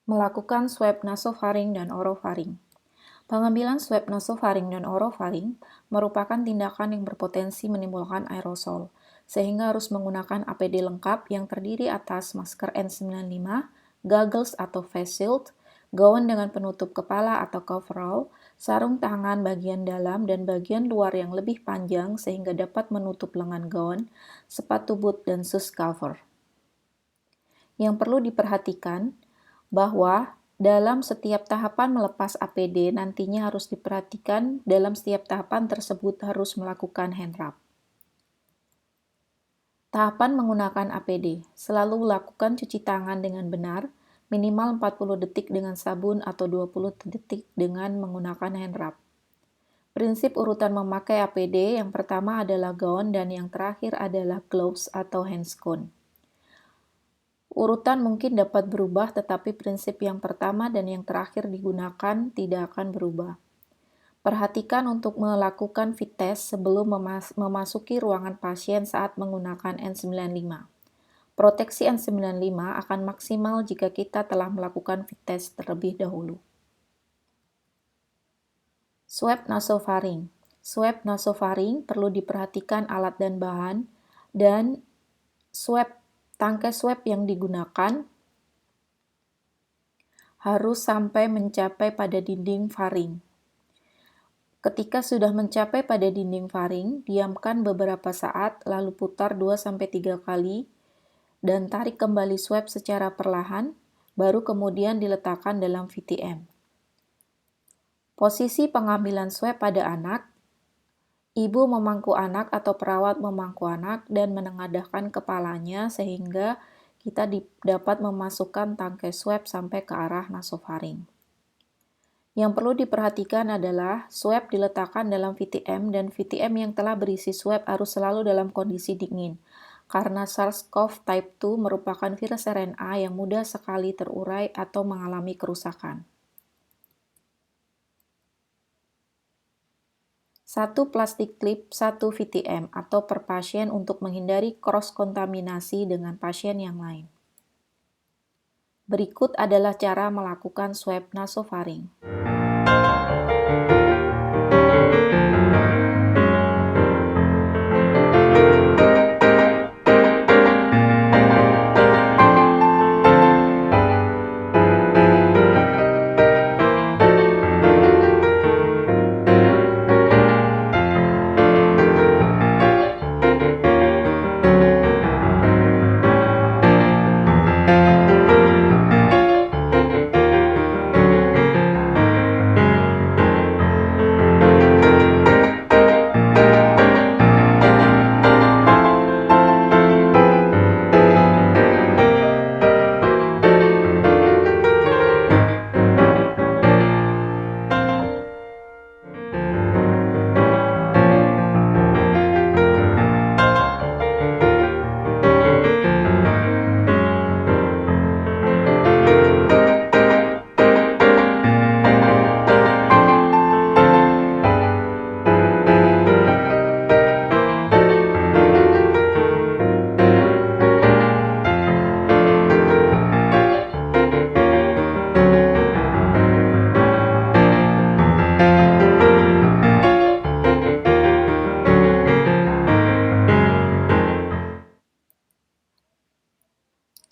Melakukan swab nasofaring dan orofaring. Pengambilan swab nasofaring dan orofaring merupakan tindakan yang berpotensi menimbulkan aerosol, sehingga harus menggunakan APD lengkap yang terdiri atas masker N95, goggles atau face shield, gaun dengan penutup kepala atau coverall, sarung tangan bagian dalam dan bagian luar yang lebih panjang sehingga dapat menutup lengan gaun, sepatu boot, dan shoes cover. Yang perlu diperhatikan bahwa dalam setiap tahapan melepas APD nantinya harus diperhatikan dalam setiap tahapan tersebut harus melakukan hand rub. Tahapan menggunakan APD. Selalu lakukan cuci tangan dengan benar, minimal 40 detik dengan sabun atau 20 detik dengan menggunakan hand rub. Prinsip urutan memakai APD yang pertama adalah gaun dan yang terakhir adalah gloves atau handscone. Urutan mungkin dapat berubah, tetapi prinsip yang pertama dan yang terakhir digunakan tidak akan berubah. Perhatikan untuk melakukan fit test sebelum memasuki ruangan pasien saat menggunakan N95. Proteksi N95 akan maksimal jika kita telah melakukan fit test terlebih dahulu. Swab nasofaring. Swab nasofaring perlu diperhatikan alat dan bahan, dan tangkai swab yang digunakan harus sampai mencapai pada dinding faring. Ketika sudah mencapai pada dinding faring, diamkan beberapa saat, lalu putar 2-3 kali, dan tarik kembali swab secara perlahan, baru kemudian diletakkan dalam VTM. Posisi pengambilan swab pada anak, ibu memangku anak atau perawat memangku anak dan menengadahkan kepalanya sehingga kita dapat memasukkan tangkai swab sampai ke arah nasofaring. Yang perlu diperhatikan adalah swab diletakkan dalam VTM dan VTM yang telah berisi swab harus selalu dalam kondisi dingin, karena SARS-CoV type 2 merupakan virus RNA yang mudah sekali terurai atau mengalami kerusakan. 1 plastik klip 1 VTM atau per pasien untuk menghindari cross-kontaminasi dengan pasien yang lain. Berikut adalah cara melakukan swab nasofaring.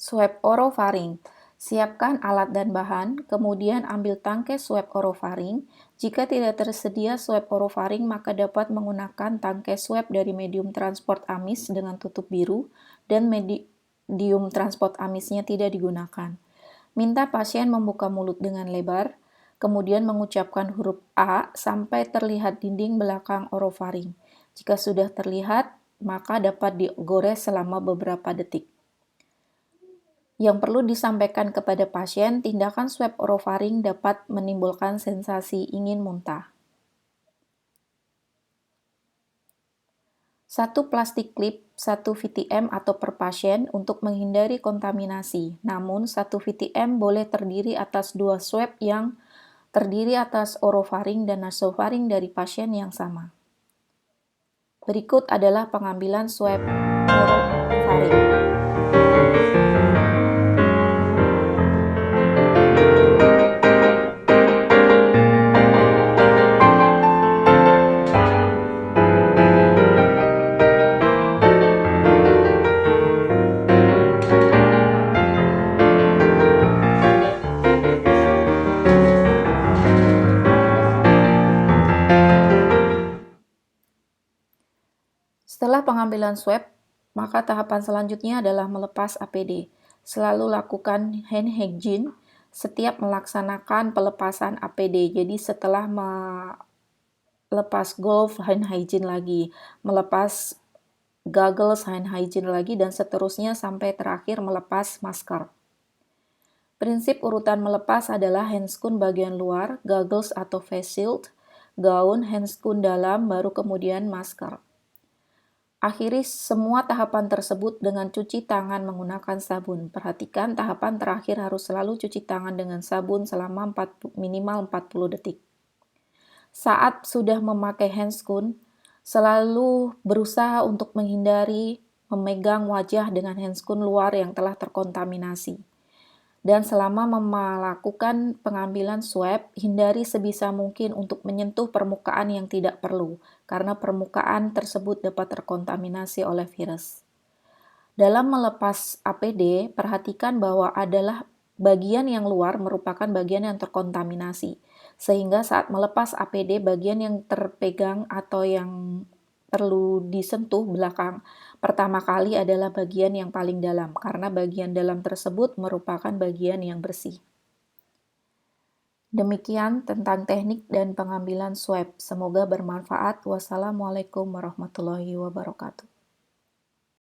Swab orofaring. Siapkan alat dan bahan, kemudian ambil tangkai swab orofaring. Jika tidak tersedia swab orofaring, maka dapat menggunakan tangkai swab dari medium transport amis dengan tutup biru, dan medium transport amisnya tidak digunakan. Minta pasien membuka mulut dengan lebar, kemudian mengucapkan huruf A sampai terlihat dinding belakang orofaring. Jika sudah terlihat, maka dapat digores selama beberapa detik. Yang perlu disampaikan kepada pasien, tindakan swab orofaring dapat menimbulkan sensasi ingin muntah. 1 plastik klip 1 VTM atau per pasien untuk menghindari kontaminasi. Namun, 1 VTM boleh terdiri atas 2 swab yang terdiri atas orofaring dan nasofaring dari pasien yang sama. Berikut adalah pengambilan swab orofaring. Setelah pengambilan swab, maka tahapan selanjutnya adalah melepas APD. Selalu lakukan hand hygiene setiap melaksanakan pelepasan APD. Jadi setelah melepas glove hand hygiene lagi, melepas goggles hand hygiene lagi, dan seterusnya sampai terakhir melepas masker. Prinsip urutan melepas adalah handscoon bagian luar, goggles atau face shield, gaun, handscoon dalam, baru kemudian masker. Akhiri semua tahapan tersebut dengan cuci tangan menggunakan sabun. Perhatikan tahapan terakhir harus selalu cuci tangan dengan sabun selama minimal 40 detik. Saat sudah memakai handscoon, selalu berusaha untuk menghindari memegang wajah dengan handscoon luar yang telah terkontaminasi. Dan selama melakukan pengambilan swab, hindari sebisa mungkin untuk menyentuh permukaan yang tidak perlu, karena permukaan tersebut dapat terkontaminasi oleh virus. Dalam melepas APD, perhatikan bahwa adalah bagian yang luar merupakan bagian yang terkontaminasi, sehingga saat melepas APD, bagian yang terpegang atau yang perlu disentuh belakang pertama kali adalah bagian yang paling dalam, karena bagian dalam tersebut merupakan bagian yang bersih. Demikian tentang teknik dan pengambilan swab. Semoga bermanfaat. Wassalamualaikum warahmatullahi wabarakatuh.